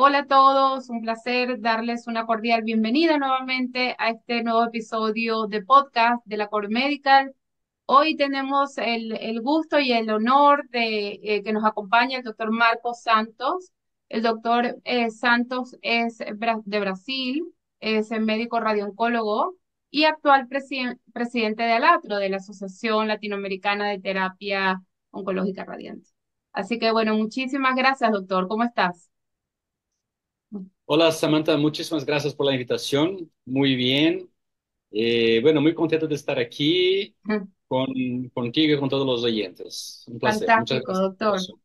Hola a todos, un placer darles una cordial bienvenida nuevamente a este nuevo episodio de podcast de la Core Medical. Hoy tenemos el gusto y el honor de que nos acompañe el doctor Marcos Santos. El doctor Santos es de Brasil, es médico radiooncólogo y actual presidente de ALATRO, de la Asociación Latinoamericana de Terapia Oncológica Radiante. Así que bueno, muchísimas gracias, doctor. ¿Cómo estás? Hola Samantha, muchísimas gracias por la invitación. Muy bien. Bueno, muy contento de estar aquí con, contigo y con todos los oyentes. Un placer. Muchas Fantástico, gracias por la doctor. invitación.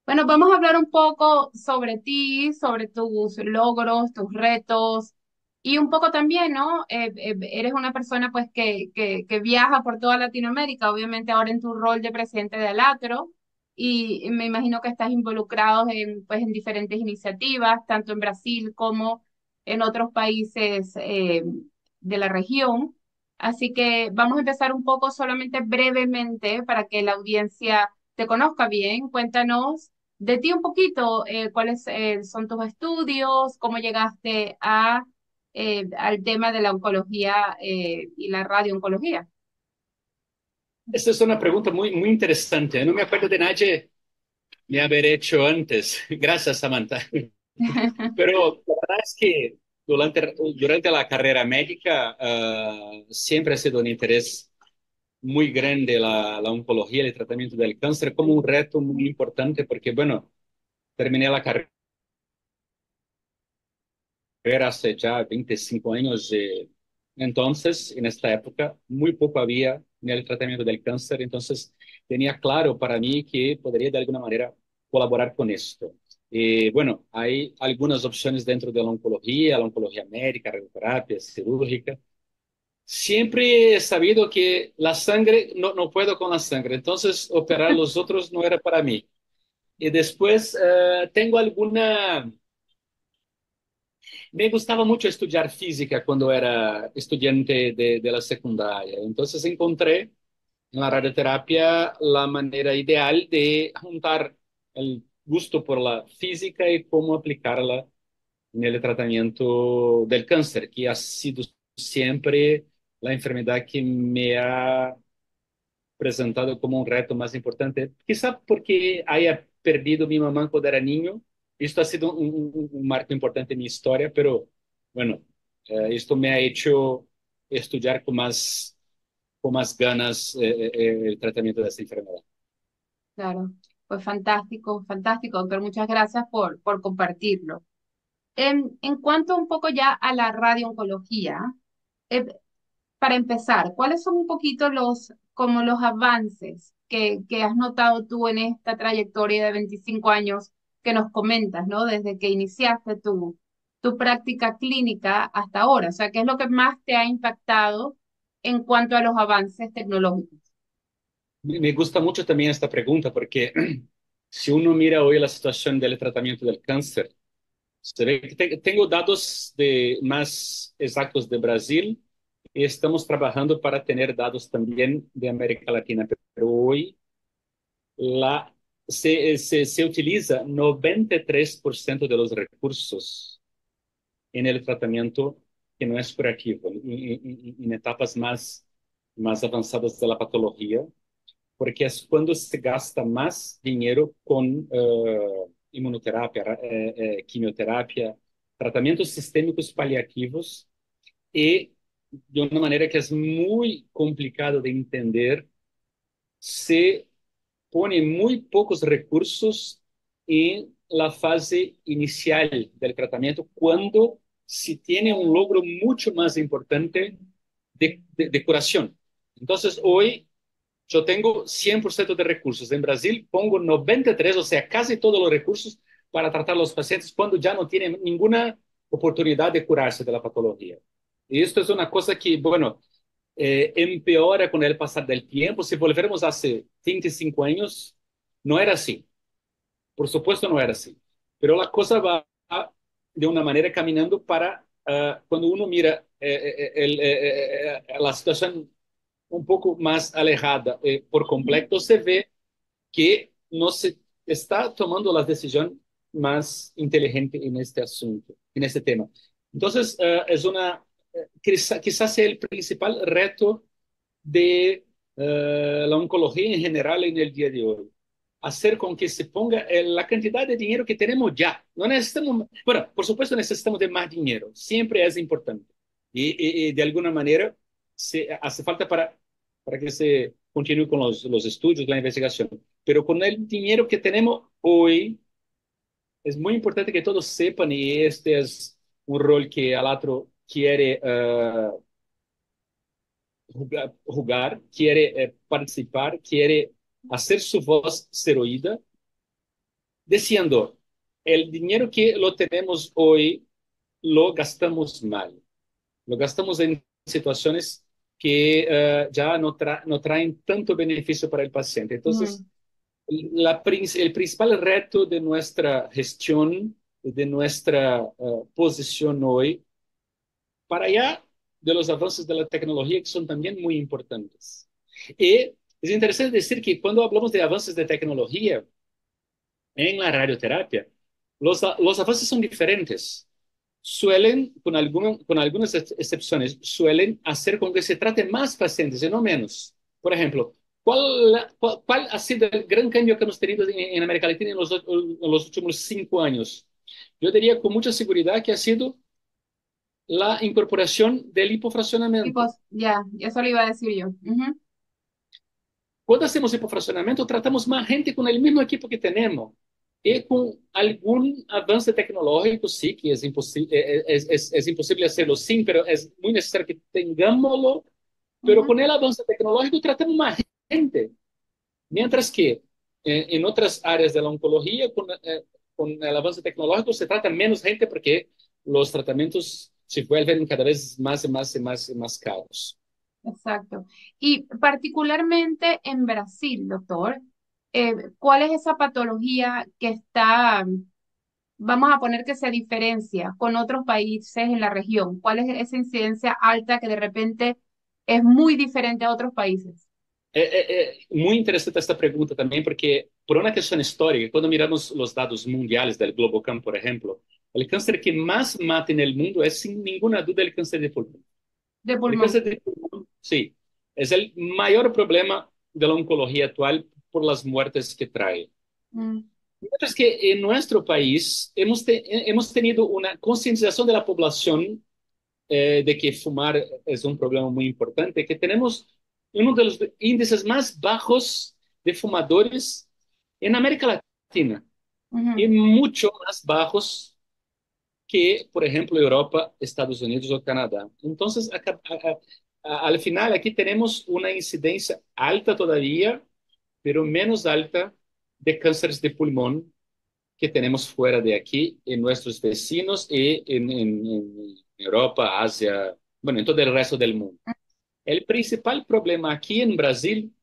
Bueno, vamos a hablar un poco sobre ti, sobre tus logros, tus retos y un poco también, ¿no? Eres una persona pues que viaja por toda Latinoamérica, obviamente ahora en tu rol de presidente de Alatro y me imagino que estás involucrado en diferentes iniciativas, tanto en Brasil como en otros países de la región. Así que vamos a empezar un poco solamente brevemente para que la audiencia te conozca bien. Cuéntanos de ti un poquito, cuáles son tus estudios, cómo llegaste al tema de la oncología y la radiooncología. Esta es una pregunta muy interesante. No me acuerdo de nadie me haber hecho antes. Gracias, Samantha. Pero la verdad es que durante la carrera médica siempre ha sido un interés muy grande la oncología y el tratamiento del cáncer como un reto muy importante porque, bueno, terminé la carrera hace ya 25 años. Entonces, en esta época, muy poco había en el tratamiento del cáncer. Entonces, tenía claro para mí que podría de alguna manera colaborar con esto. Bueno, hay algunas opciones dentro de la oncología médica, radioterapia, cirúrgica. Siempre he sabido que la sangre, no puedo con la sangre, entonces operar los otros no era para mí. Y después tengo alguna. Me gustaba mucho estudiar física cuando era estudiante de la secundaria. Entonces encontré en la radioterapia la manera ideal de juntar el gusto por la física y cómo aplicarla en el tratamiento del cáncer, que ha sido siempre la enfermedad que me ha presentado como un reto más importante. Quizá porque haya perdido mi mamá cuando era niño. Esto ha sido un marco importante en mi historia, pero bueno, esto me ha hecho estudiar con más ganas el tratamiento de esta enfermedad. Claro, pues fantástico, fantástico, doctor. Muchas gracias por compartirlo. En cuanto un poco ya a la radiooncología, eh, para empezar, ¿cuáles son un poquito como los avances que has notado tú en esta trayectoria de 25 años que nos comentas, ¿no? Desde que iniciaste tu práctica clínica hasta ahora. O sea, ¿qué es lo que más te ha impactado en cuanto a los avances tecnológicos? Me gusta mucho también esta pregunta porque si uno mira hoy la situación del tratamiento del cáncer, se ve que tengo datos más exactos de Brasil y estamos trabajando para tener datos también de América Latina. Pero hoy la, se utiliza 93% de los recursos en el tratamiento que no es curativo, en etapas más avanzadas de la patología, porque es cuando se gasta más dinero con inmunoterapia, quimioterapia, tratamientos sistémicos paliativos y de una manera que es muy complicado de entender, se pone muy pocos recursos en la fase inicial del tratamiento cuando se tiene un logro mucho más importante de curación. Entonces, hoy yo tengo 100% de recursos. En Brasil pongo 93, o sea, casi todos los recursos para tratar a los pacientes cuando ya no tienen ninguna oportunidad de curarse de la patología. Y esto es una cosa que, bueno, empeora con el pasar del tiempo. Si volvemos hace 25 años, no era así. Por supuesto, no era así. Pero la cosa va de una manera caminando para, cuando uno mira la situación un poco más alejada por completo, se ve que no se está tomando las decisiones más inteligente en este asunto, en este tema. Entonces, quizás sea el principal reto de la oncología en general en el día de hoy. Hacer con que se ponga la cantidad de dinero que tenemos ya. No necesitamos, bueno, por supuesto necesitamos de más dinero, siempre es importante. Y de alguna manera hace falta para que se continúe con los estudios, la investigación. Pero con el dinero que tenemos hoy, es muy importante que todos sepan, y este es un rol que Alatro quiere jugar, quiere participar, quiere hacer su voz ser oída, diciendo, el dinero que lo tenemos hoy lo gastamos mal, lo gastamos en situaciones que ya no traen tanto beneficio para el paciente. Entonces, Mm, el principal reto de nuestra gestión, de nuestra posición hoy, para allá de los avances de la tecnología que son también muy importantes. Y es interesante decir que cuando hablamos de avances de tecnología en la radioterapia, los avances son diferentes. Suelen, con algunas excepciones, suelen hacer con que se trate más pacientes y no menos. Por ejemplo, ¿cuál ha sido el gran cambio que hemos tenido en América Latina en los últimos 5 años? Yo diría con mucha seguridad que ha sido la incorporación del hipofraccionamiento. ya, eso lo iba a decir yo. Ujú, Cuando hacemos hipofraccionamiento, tratamos más gente con el mismo equipo que tenemos. Y con algún avance tecnológico, sí, que es imposible hacerlo sin, pero es muy necesario que tengámoslo. Pero ujú. con el avance tecnológico tratamos más gente. Mientras que en otras áreas de la oncología, con el avance tecnológico se trata menos gente porque los tratamientos se vuelven cada vez más y más y más y más caros. Exacto. Y particularmente en Brasil, doctor, ¿cuál es esa patología que está, vamos a poner que se diferencia con otros países en la región? ¿Cuál es esa incidencia alta que de repente es muy diferente a otros países? Muy interesante esta pregunta también, porque por una cuestión histórica, cuando miramos los datos mundiales del Globocam, por ejemplo, el cáncer que más mata en el mundo es sin ninguna duda el cáncer de pulmón. De El pulmón. cáncer de pulmón, sí, es el mayor problema de la oncología actual por las muertes que trae. Mm, Mientras que en nuestro país hemos tenido una concientización de la población de que fumar es un problema muy importante, que tenemos uno de los índices más bajos de fumadores en América Latina y ujú. mucho más bajos que, por ejemplo, Europa, Estados Unidos o Canadá. Entonces, al final, aquí tenemos una incidencia alta todavía, pero menos alta de cánceres de pulmón que tenemos fuera de aquí, en nuestros vecinos y en Europa, Asia, bueno, en todo el resto del mundo. El principal problema aquí en Brasil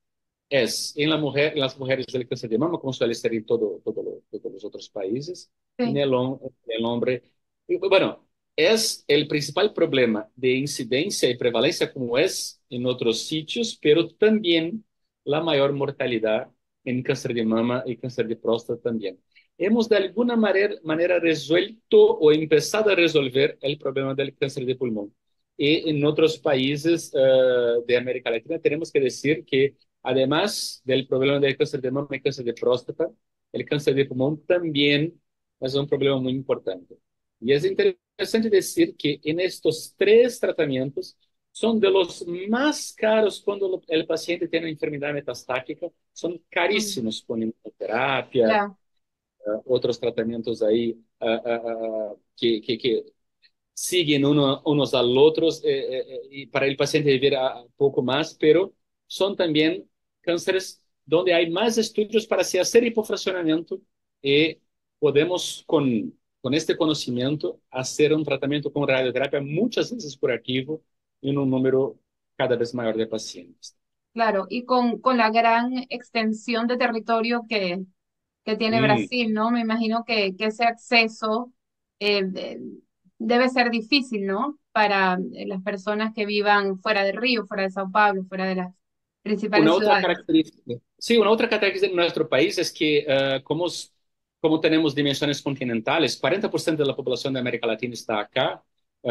es en las mujeres del cáncer de mama, como suele ser en todos los otros países, en Sí. el hombre. Y, bueno, es el principal problema de incidencia y prevalencia como es en otros sitios, pero también la mayor mortalidad en cáncer de mama y cáncer de próstata también. Hemos de alguna manera resuelto o empezado a resolver el problema del cáncer de pulmón. Y en otros países de América Latina tenemos que decir que además del problema del cáncer de mama y cáncer de próstata, el cáncer de pulmón también es un problema muy importante. Y es interesante decir que en estos tres tratamientos son de los más caros cuando el paciente tiene una enfermedad metastática, son Mm, carísimos con inmunoterapia, ya, otros tratamientos ahí que siguen unos al otros y para el paciente vivir poco más, pero son también cánceres donde hay más estudios para se hacer hipofraccionamiento y podemos con este conocimiento hacer un tratamiento con radioterapia muchas veces curativo en un número cada vez mayor de pacientes. claro. Y con la gran extensión de territorio que tiene Mm. Brasil, ¿no? Me imagino que ese acceso debe ser difícil, ¿no? Para las personas que vivan fuera de Río, fuera de Sao Paulo, fuera de las Una principales otra ciudades. característica, sí, una otra característica de nuestro país es que como tenemos dimensiones continentales, 40% de la población de América Latina está acá.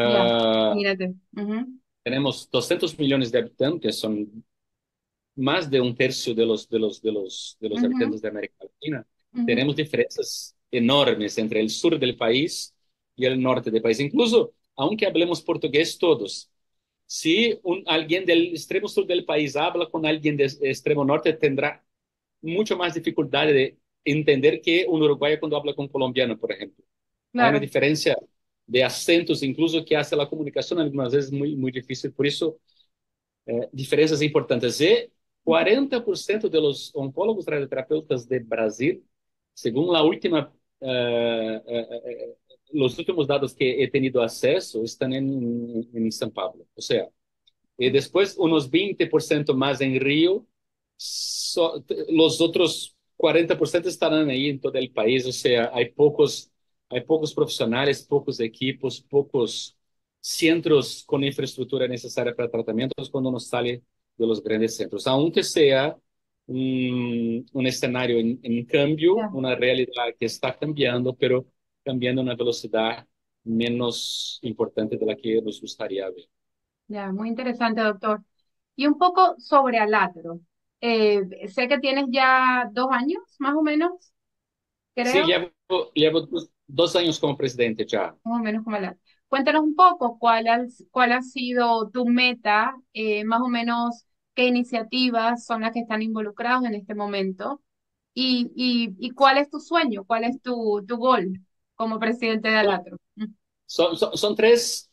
Ya, Uh, mírate. Ujú, tenemos 200 millones de habitantes, son más de un tercio de los ujú, habitantes de América Latina. ujú. Tenemos diferencias enormes entre el sur del país y el norte del país. Incluso, aunque hablemos portugués todos, si alguien del extremo sur del país habla con alguien del extremo norte, tendrá mucho más dificultad de entender que un uruguayo cuando habla con un colombiano, por ejemplo. Hay una Claro. diferencia de acentos, incluso, que hace la comunicación algunas veces muy, muy difícil. Por eso, diferenças importantes. E Ujú. 40% de los oncólogos radioterapeutas de Brasil, según la última, los últimos datos que he tenido acceso, están en São Paulo. O sea, y después unos 20% más en Río, los otros 40% estarán ahí en todo el país. O sea, hay pocos profesionales, pocos equipos, pocos centros con infraestructura necesaria para tratamientos cuando uno sale de los grandes centros. Aunque sea un escenario en cambio, Ya, una realidad que está cambiando, pero cambiando a una velocidad menos importante de la que nos gustaría ver. ya, muy interesante, doctor. Y un poco sobre Alatro. Sé que tienes ya 2 años, más o menos, Sí, creo, llevo 2 años como presidente ya. más o menos como Alatro. Cuéntanos un poco cuál ha sido tu meta, más o menos qué iniciativas son las que están involucradas en este momento y cuál es tu sueño, cuál es tu gol como presidente de Son, Alatro. son tres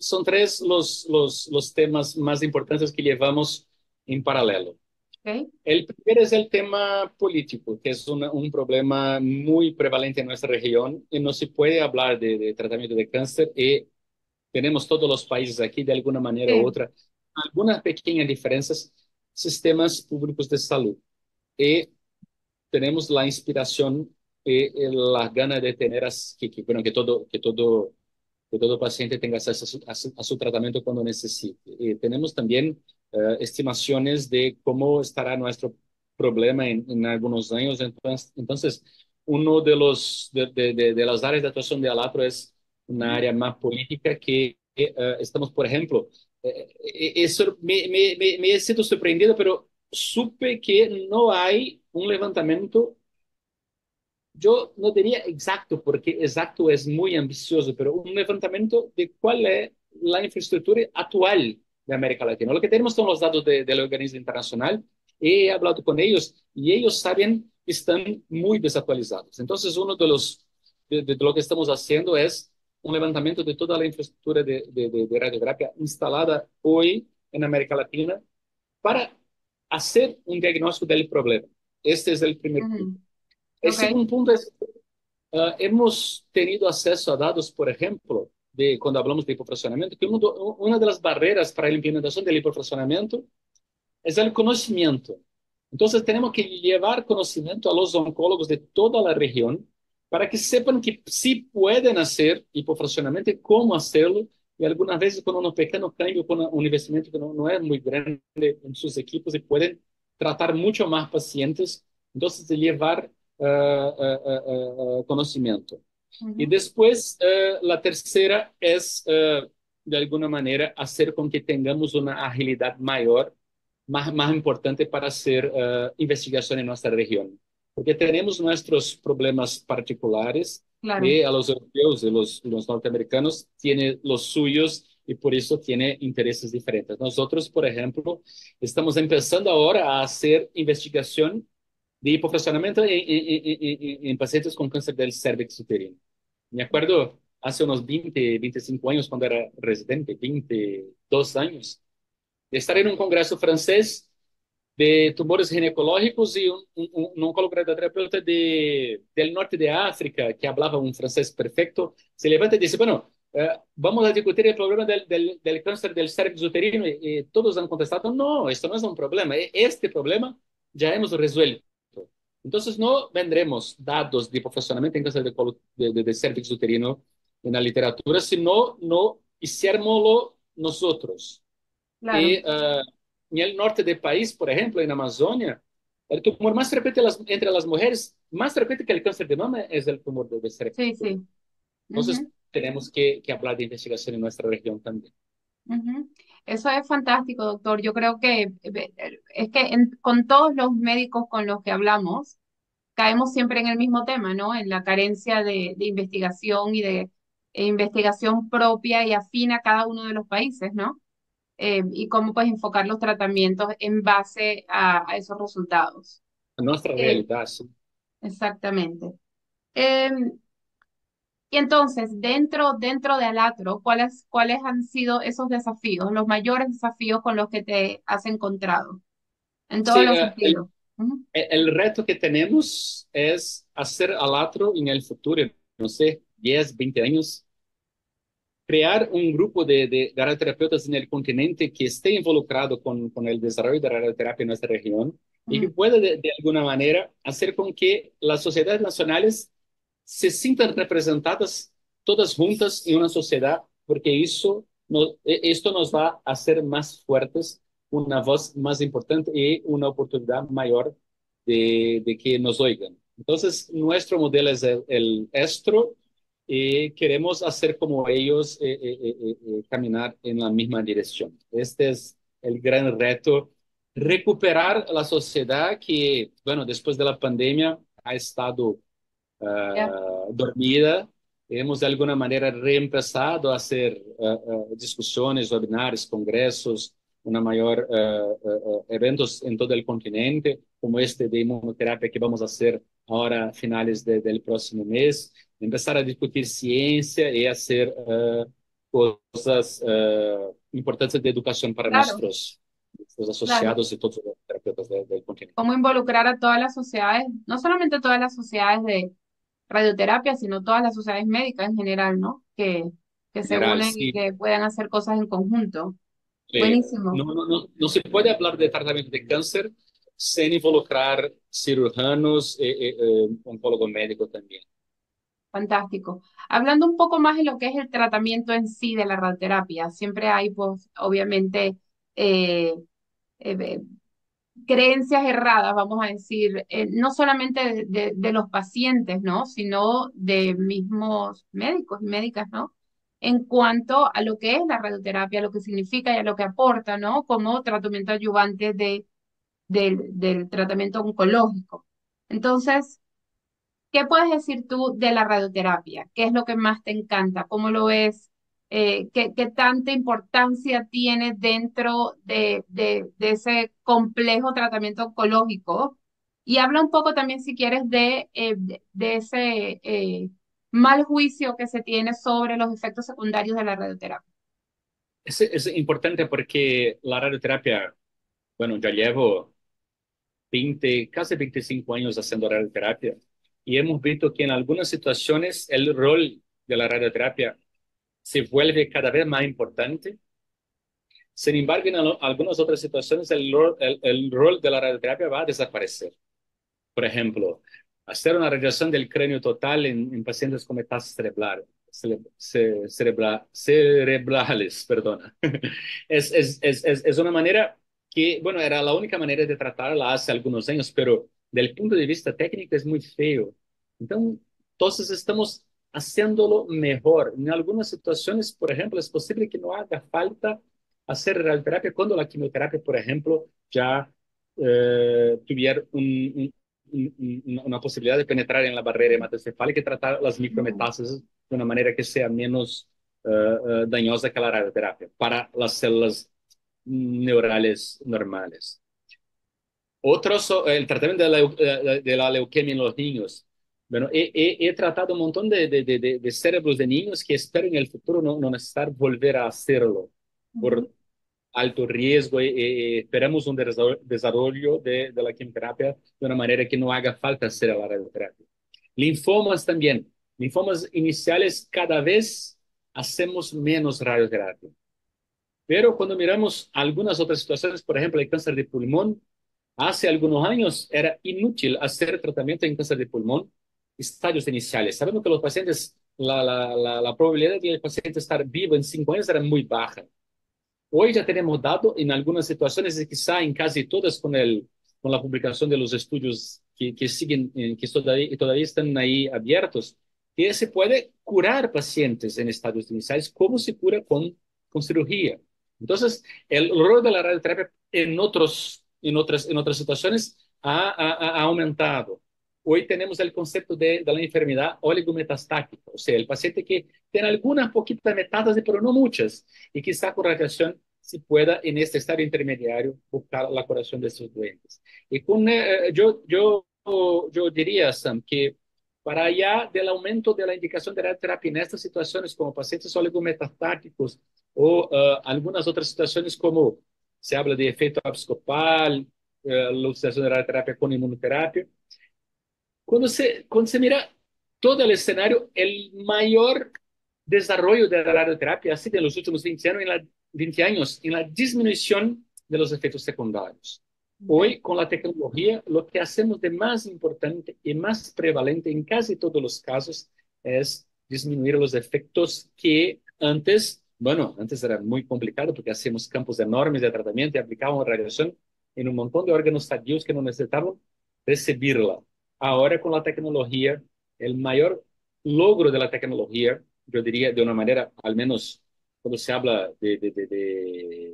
los temas más importantes que llevamos en paralelo. ¿Ok? El primero es el tema político, que es un problema muy prevalente en nuestra región y no se puede hablar de tratamiento de cáncer y tenemos todos los países aquí de alguna manera u Sí. otra, algunas pequeñas diferencias, sistemas públicos de salud. Y tenemos la inspiración y las ganas de tener, bueno, que todo paciente tenga acceso a su tratamiento cuando necesite. Y tenemos también estimaciones de cómo estará nuestro problema en algunos años. Entonces, uno de las áreas de actuación de Alatro es una área más política que estamos, por ejemplo, eso me he sido sorprendido, pero supe que no hay un levantamiento. Yo no diría exacto, porque exacto es muy ambicioso, pero un levantamiento de cuál es la infraestructura actual de América Latina. Lo que tenemos son los datos del organismo internacional. He hablado con ellos y ellos saben que están muy desactualizados. Entonces, uno de lo que estamos haciendo es un levantamiento de toda la infraestructura de radiografía instalada hoy en América Latina para hacer un diagnóstico del problema. Este es el primer punto. Ujú. El Ok. segundo punto es, hemos tenido acceso a datos, por ejemplo, de cuando hablamos de hipofraccionamiento, que una de las barreras para la implementación del hipofraccionamiento es el conocimiento. Entonces, tenemos que llevar conocimiento a los oncólogos de toda la región para que sepan que sí pueden hacer hipofraccionamiento y cómo hacerlo. Y algunas veces con unos pequeños cambios, con un investimento que no es muy grande en sus equipos y pueden tratar mucho más pacientes. Entonces, de llevar conocimiento. Y Ujú. después, la tercera es, de alguna manera, hacer con que tengamos una agilidad mayor, más importante para hacer investigación en nuestra región. Porque tenemos nuestros problemas particulares Claro. y a los europeos y los norteamericanos tienen los suyos y por eso tiene intereses diferentes. Nosotros, por ejemplo, estamos empezando ahora a hacer investigación de hipofraccionamiento en pacientes con cáncer del cervix uterino. Me acuerdo hace unos 25 años, cuando era residente, 22 años, de estar en un congreso francés de tumores ginecológicos y un oncólogo radioterapeuta del norte de África, que hablaba un francés perfecto, se levanta y dice, bueno, vamos a discutir el problema del cáncer del cervix uterino. Y todos han contestado, no, esto no es un problema, este problema ya hemos resuelto. Entonces, no vendremos datos de hipofuncionamiento en cáncer de cervix uterino en la literatura, sino no hiciérmoslo nosotros. Claro. Y en el norte del país, por ejemplo, en Amazonia, El tumor más frecuente entre las mujeres, más frecuente que el cáncer de mama, es el tumor de Sí, cerebro. sí. Entonces, Ujú, tenemos que hablar de investigación en nuestra región también. ujú. Eso es fantástico, doctor. Yo creo que es que con todos los médicos con los que hablamos, caemos siempre en el mismo tema, ¿no? En la carencia de investigación y de investigación propia y afín a cada uno de los países, ¿no? Y cómo pues enfocar los tratamientos en base a esos resultados. Nuestra Eh, realidad, sí. exactamente. Y entonces, dentro de Alatro, ¿cuáles han sido esos desafíos, los mayores desafíos con los que te has encontrado en Sí, todos los sentidos? Ujú, el reto que tenemos es hacer Alatro en el futuro, no sé, 10, 20 años, crear un grupo de radioterapeutas en el continente que esté involucrado con el desarrollo de radioterapia en nuestra región y que ujú, pueda de alguna manera hacer con que las sociedades nacionales se sientan representadas todas juntas en una sociedad, porque esto nos va a hacer más fuertes, una voz más importante y una oportunidad mayor de que nos oigan. Entonces, nuestro modelo es el ESTRO y queremos hacer como ellos, caminar en la misma dirección. Este es el gran reto, recuperar la sociedad que, bueno, después de la pandemia ha estado ya, dormida. Hemos de alguna manera reempezado a hacer discusiones, webinars, congresos, una mayor eventos en todo el continente, como este de inmunoterapia que vamos a hacer ahora a finales del próximo mes. Empezar a discutir ciencia y hacer cosas importantes de educación para claro, nuestros claro. asociados y todos los terapeutas del continente. Cómo involucrar a todas las sociedades, no solamente todas las sociedades de radioterapia, sino todas las sociedades médicas en general, ¿no? Que En se general, unen y sí. que puedan hacer cosas en conjunto. Buenísimo. No se puede hablar de tratamiento de cáncer sin involucrar cirujanos y oncólogo médico también. Fantástico. Hablando un poco más de lo que es el tratamiento en sí de la radioterapia, siempre hay, pues, obviamente, eh, eh, creencias erradas, vamos a decir, no solamente de los pacientes, ¿no? Sino de mismos médicos y médicas, ¿no? En cuanto a lo que es la radioterapia, lo que significa y a lo que aporta, ¿no? Como tratamiento ayudante del tratamiento oncológico. Entonces, ¿qué puedes decir tú de la radioterapia? ¿Qué es lo que más te encanta? ¿Cómo lo ves? ¿Qué tanta importancia tiene dentro de ese complejo tratamiento oncológico? Y habla un poco también, si quieres, de ese mal juicio que se tiene sobre los efectos secundarios de la radioterapia. Es importante porque la radioterapia, bueno, yo llevo 20, casi 25 años haciendo radioterapia y hemos visto que en algunas situaciones el rol de la radioterapia se vuelve cada vez más importante. Sin embargo, en algunas otras situaciones el rol de la radioterapia va a desaparecer. Por ejemplo, hacer una radiación del cráneo total en pacientes con metástasis cerebrales, perdona. Es una manera que, bueno, era la única manera de tratarla hace algunos años, pero del punto de vista técnico es muy feo. Entonces estamos haciéndolo mejor. En algunas situaciones, por ejemplo, es posible que no haga falta hacer radioterapia cuando la quimioterapia, por ejemplo, ya tuviera una posibilidad de penetrar en la barrera hematocefálica y tratar las Ujú, micrometástasis de una manera que sea menos dañosa que la radioterapia para las células neurales normales. El tratamiento de la leuquemia en los niños. Bueno, he tratado un montón de cerebros de niños que espero en el futuro no necesitar volver a hacerlo ujú, por alto riesgo y esperamos un desarrollo de la quimioterapia de una manera que no haga falta hacer la radioterapia. Linfomas también. Linfomas iniciales cada vez hacemos menos radioterapia. Pero cuando miramos algunas otras situaciones, por ejemplo, el cáncer de pulmón, hace algunos años era inútil hacer tratamiento en cáncer de pulmón, estadios iniciales. Sabemos que los pacientes, la probabilidad de el paciente estar vivo en 5 años era muy baja. Hoy ya tenemos dado en algunas situaciones y quizá en casi todas con con la publicación de los estudios que siguen, todavía están ahí abiertos, que se puede curar pacientes en estadios iniciales como se cura con cirugía. Entonces, el rol de la radioterapia en otras situaciones ha aumentado. Hoy tenemos el concepto de la enfermedad oligometastática, o sea, el paciente que tiene algunas poquitas metástasis, pero no muchas, y quizá con radiación se pueda, en este estadio intermediario, buscar la curación de estos doentes. Y yo diría, Sam, que para allá del aumento de la indicación de radioterapia en estas situaciones como pacientes oligometastáticos o algunas otras situaciones como se habla de efecto abscopal, la utilización de radioterapia con inmunoterapia, cuando se mira todo el escenario, el mayor desarrollo de la radioterapia ha sido en los últimos 20 años, 20 años en la disminución de los efectos secundarios. Ok. Hoy, con la tecnología, lo que hacemos de más importante y más prevalente en casi todos los casos es disminuir los efectos que antes, bueno, antes era muy complicado porque hacíamos campos enormes de tratamiento y aplicábamos radiación en un montón de órganos sadios que no necesitaban recibirla. Ahora con la tecnología, el mayor logro de la tecnología, yo diría de una manera, al menos cuando se habla de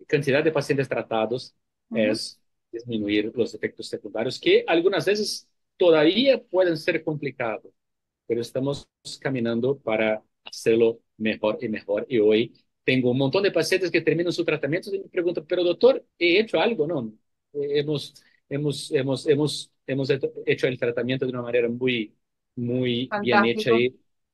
cantidad de pacientes tratados, Ujú. es disminuir los efectos secundarios, que algunas veces todavía pueden ser complicados, pero estamos caminando para hacerlo mejor y mejor. Y hoy tengo un montón de pacientes que terminan su tratamiento y me preguntan, pero doctor, ¿he hecho algo? No, hemos, hemos hecho el tratamiento de una manera muy bien hecha Fantástico. y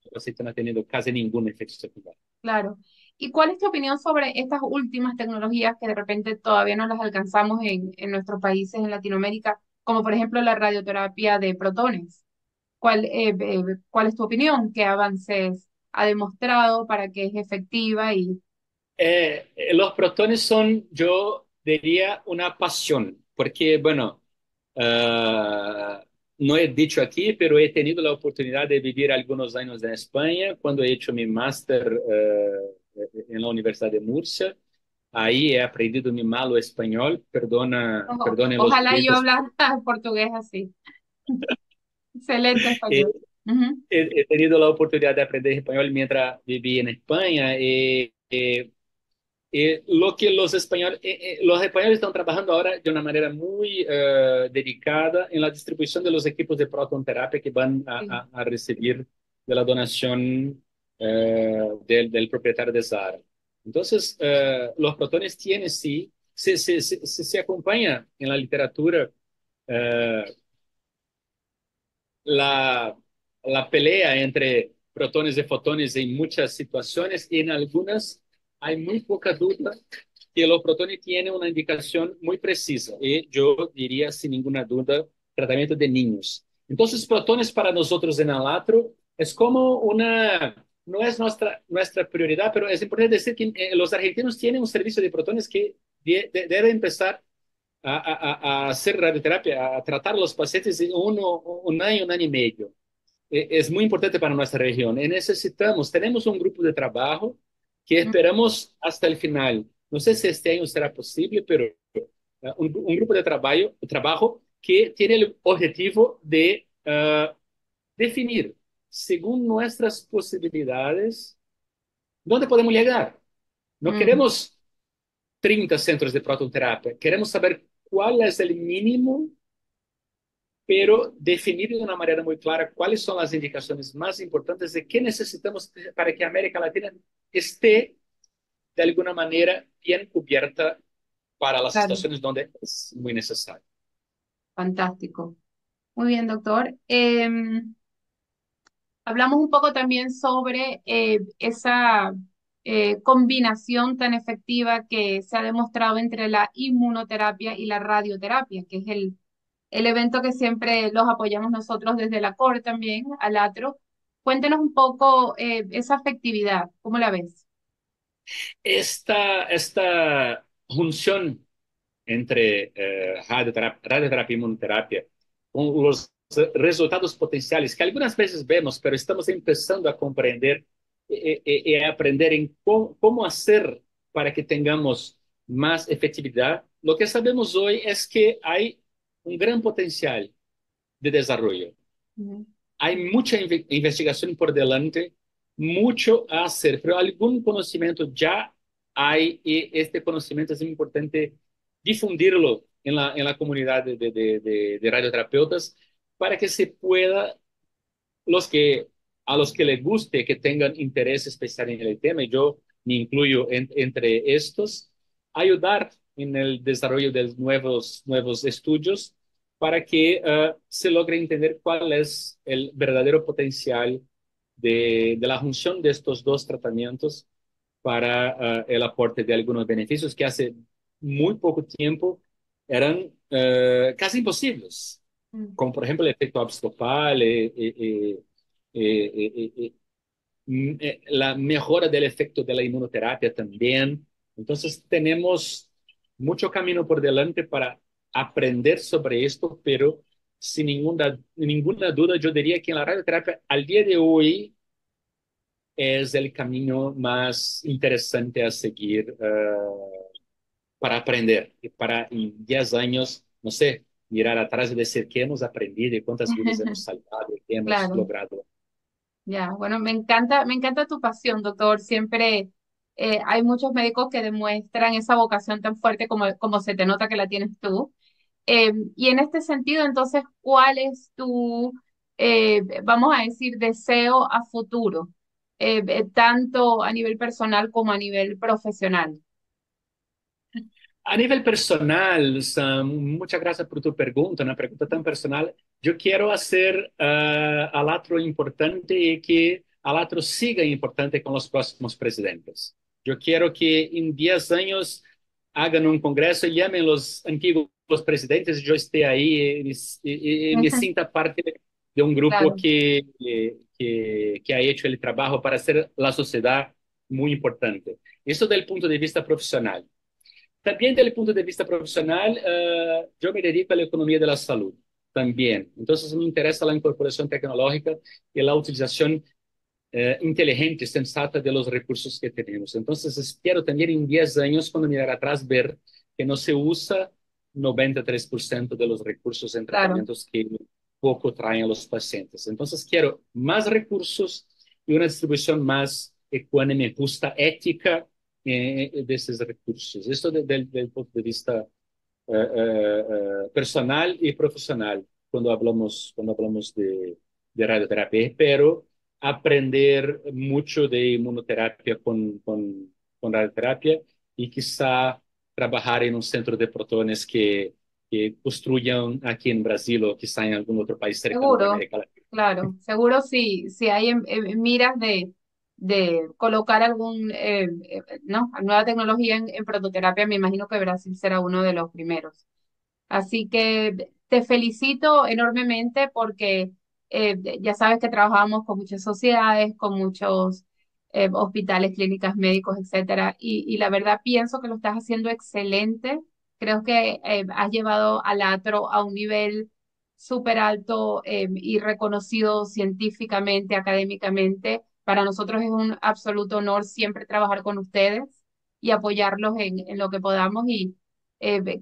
los pacientes no han tenido casi ningún efecto secundario. Claro. ¿Y cuál es tu opinión sobre estas últimas tecnologías que de repente todavía no las alcanzamos en nuestros países en Latinoamérica, como por ejemplo la radioterapia de protones? ¿Cuál es tu opinión? ¿Qué avances ha demostrado para que es efectiva y Los protones son, yo diría, una pasión, porque, bueno, uh, no he dicho aquí, pero he tenido la oportunidad de vivir algunos años en España cuando he hecho mi máster en la Universidad de Murcia. Ahí he aprendido mi malo español, perdonen los ojalá yo oyentes. hablara portugués así? Excelente He, español. Ujú. he tenido la oportunidad de aprender español mientras viví en España. Los españoles están trabajando ahora de una manera muy dedicada en la distribución de los equipos de protonterapia que van Sí. a recibir de la donación del propietario de Zara. Entonces, los protones tienen sí, se acompaña en la literatura eh, la, la pelea entre protones y fotones en muchas situaciones y en algunas hay muy poca duda que los protones tienen una indicación muy precisa y yo diría sin ninguna duda tratamiento de niños. Entonces, protones para nosotros en Alatro es como no es nuestra prioridad, pero es importante decir que los argentinos tienen un servicio de protones que debe empezar a hacer radioterapia, a tratar a los pacientes en un año y medio. Es muy importante para nuestra región. Y tenemos un grupo de trabajo que Mm, esperamos hasta el final. No sé si este año será posible, pero un grupo de trabajo que tiene el objetivo de definir, según nuestras posibilidades, dónde podemos llegar. No mm, queremos 30 centros de prototerapia, queremos saber cuál es el mínimo, pero definir de una manera muy clara cuáles son las indicaciones más importantes de qué necesitamos para que América Latina esté de alguna manera bien cubierta para las claro, situaciones donde es muy necesario. fantástico. Muy bien, doctor. Hablamos un poco también sobre esa combinación tan efectiva que se ha demostrado entre la inmunoterapia y la radioterapia, que es el evento que siempre los apoyamos nosotros desde la COR también, al ATRO. Cuéntenos un poco esa efectividad, ¿cómo la ves? Esta función entre radioterapia y inmunoterapia, con los resultados potenciales que algunas veces vemos, pero estamos empezando a comprender y a aprender en cómo hacer para que tengamos más efectividad, lo que sabemos hoy es que hay un gran potencial de desarrollo. Ujú, Hay mucha investigación por delante, mucho a hacer, pero algún conocimiento ya hay y este conocimiento es importante difundirlo en la comunidad de radioterapeutas para que se pueda los que a los que les guste, que tengan interés especial en el tema, y yo me incluyo entre estos, ayudar en el desarrollo de nuevos estudios para que se logre entender cuál es el verdadero potencial de la función de estos dos tratamientos para el aporte de algunos beneficios que hace muy poco tiempo eran casi imposibles, ujú. como por ejemplo el efecto abscopal, la mejora del efecto de la inmunoterapia también. Entonces tenemos mucho camino por delante para aprender sobre esto, pero sin ninguna duda yo diría que en la radioterapia al día de hoy es el camino más interesante a seguir para aprender y para en 10 años, no sé, mirar atrás y decir qué hemos aprendido y cuántas vidas hemos salvado y qué hemos Claro. logrado. Ya, bueno, me encanta tu pasión, doctor. Siempre hay muchos médicos que demuestran esa vocación tan fuerte como se te nota que la tienes tú. Y en este sentido, entonces, ¿cuál es tu, vamos a decir, deseo a futuro, tanto a nivel personal como a nivel profesional? A nivel personal, Sam, muchas gracias por tu pregunta, una pregunta tan personal. Yo quiero hacer Alatro importante y que Alatro siga importante con los próximos presidentes. Yo quiero que en 10 años hagan un congreso y llamen los antiguos presidentes y yo esté ahí y me sienta parte de un grupo Claro, que ha hecho el trabajo para hacer la sociedad muy importante. Eso del punto de vista profesional. También desde el punto de vista profesional, yo me dedico a la economía de la salud también. Entonces me interesa la incorporación tecnológica y la utilización inteligente, sensata de los recursos que tenemos. Entonces espero también en 10 años, cuando mirar atrás, ver que no se usa 93% de los recursos en claro, tratamientos que poco traen a los pacientes. Entonces quiero más recursos y una distribución más ecuánime, justa, ética de esos recursos. Esto del punto de vista personal y profesional cuando hablamos de radioterapia. Pero aprender mucho de inmunoterapia con radioterapia y quizá trabajar en un centro de protones que construyan aquí en Brasil o quizá en algún otro país cercano de seguro, América Latina. claro, seguro si hay en miras de colocar algún, no, nueva tecnología en prototerapia, me imagino que Brasil será uno de los primeros. Así que te felicito enormemente porque ya sabes que trabajamos con muchas sociedades, con muchos hospitales, clínicas, médicos, etcétera, y la verdad pienso que lo estás haciendo excelente. Creo que has llevado al atro a un nivel súper alto y reconocido científicamente, académicamente. Para nosotros es un absoluto honor siempre trabajar con ustedes y apoyarlos en lo que podamos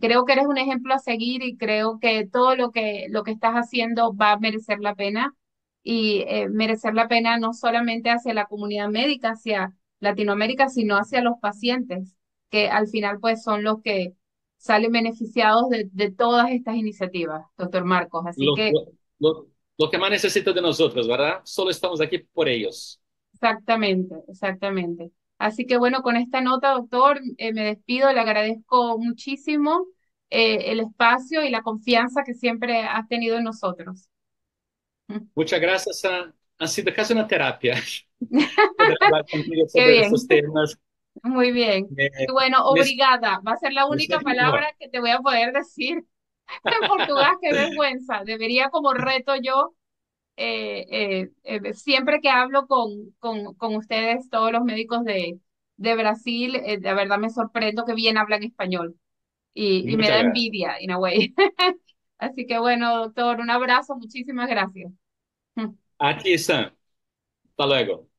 creo que eres un ejemplo a seguir y creo que todo lo que estás haciendo va a merecer la pena y merecer la pena no solamente hacia la comunidad médica, hacia Latinoamérica, sino hacia los pacientes, que al final pues son los que salen beneficiados de todas estas iniciativas, doctor Marcos. Así Lo, que lo, lo que más necesita de nosotros, ¿verdad? Solo estamos aquí por ellos. exactamente, exactamente. Así que bueno, con esta nota, doctor, me despido, le agradezco muchísimo el espacio y la confianza que siempre has tenido en nosotros. Muchas gracias. Ha sido casi una terapia poder hablar contigo Qué sobre estos bien, temas. muy bien. Me, Y bueno, me, obrigada, va a ser la me única siento mejor. palabra que te voy a poder decir en portugués, qué vergüenza. Debería como reto yo, siempre que hablo con ustedes, todos los médicos de Brasil, de verdad me sorprendo que bien hablan español. Y me Muchas da gracias. envidia, in a way. Así que bueno, doctor, un abrazo, muchísimas gracias. Aquí, Sam. Hasta luego.